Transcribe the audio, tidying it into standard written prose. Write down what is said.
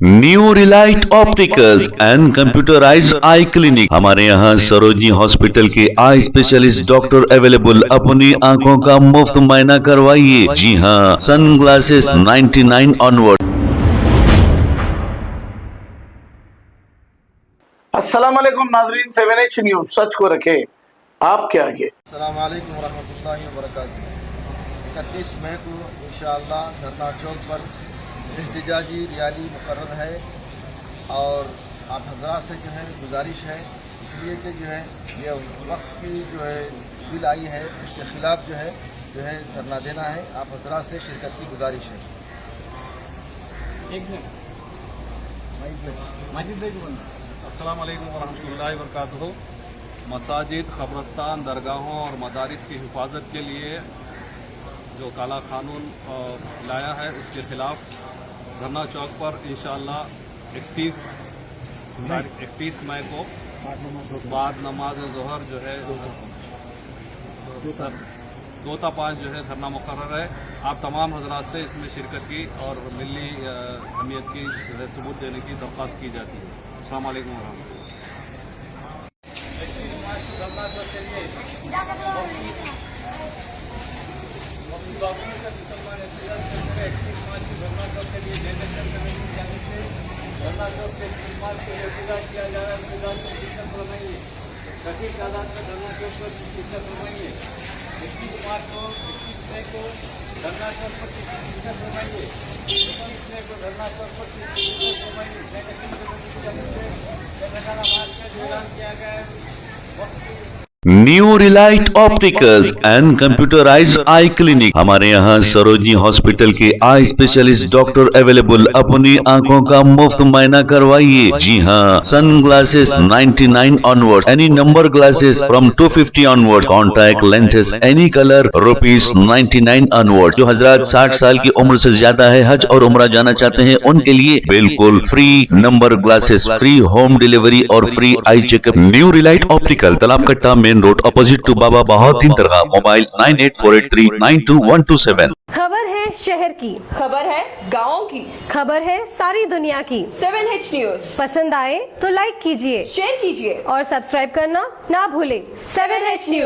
New relight opticals and computerised eye clinic. हमारे यहाँ Sarojini hospital के आई स्पेशलिस्ट डॉक्टर अवेलेबल। अपनी आंखों का मुफ्त मुआयना करवाइए। जी हाँ, सन ग्लासेस 99 ऑनवर्ड। अस्सलाम वालेकुम नाज़रीन, 7H न्यूज़ सच को रखे आपके आगे। अस्सलाम वालेकुम रहमतुल्लाहि व बरकातुहू। 31 मई को इंशाअल्लाह धरना चौक पर एहतजाजी रैली मुकर्रर है और आप हज़रात से जो है गुजारिश है इसलिए कि जो है ये वक्त की जो है बिल आई है उसके ख़िलाफ़ जो है धरना देना है। आप हज़रात से शिरकत की गुजारिश है। अस्सलाम वालेकुम वरहमतुल्लाहि वबरकातुहू। मसाजिद, ख़बरस्तान, दरगाहों और मदारिस की हिफाजत के लिए जो काला कानून लाया है उसके खिलाफ धरना चौक पर इंशाअल्लाह 31 मई को बाद नमाज ज़ोहर जो है 2 ta 5 जो है धरना मुकर्रर है। आप तमाम हजरात से इसमें शिरकत की और मिली अहमियत की सबूत देने की दरख्वास्त की जाती है। अस्सलाम वालेकुम वरहमतुल्लाह। New relight opticals and computerised eye clinic. हमारे यहाँ सरोजनी हॉस्पिटल के आई स्पेशलिस्ट डॉक्टर अवेलेबल। अपनी आंखों का मुफ्त मुआयना करवाइए। जी हाँ, sun glasses 99 onward, any number glasses from 250 onward, contact lenses any colour ₹99 onward. जो हजरात 60 साल की उम्र से ज्यादा है, हज और उम्रा जाना चाहते हैं, उनके लिए बिल्कुल free number glasses, free home delivery और free eye checkup. New relight optical, Talab Katta, main road, opposite to Baba Bahauddin Dargah. Mobile 9848392127। खबर है शहर की, खबर है गाँव की, खबर है सारी दुनिया की। 7H न्यूज़ पसंद आए तो लाइक कीजिए, शेयर कीजिए और सब्सक्राइब करना ना भूले। 7H news.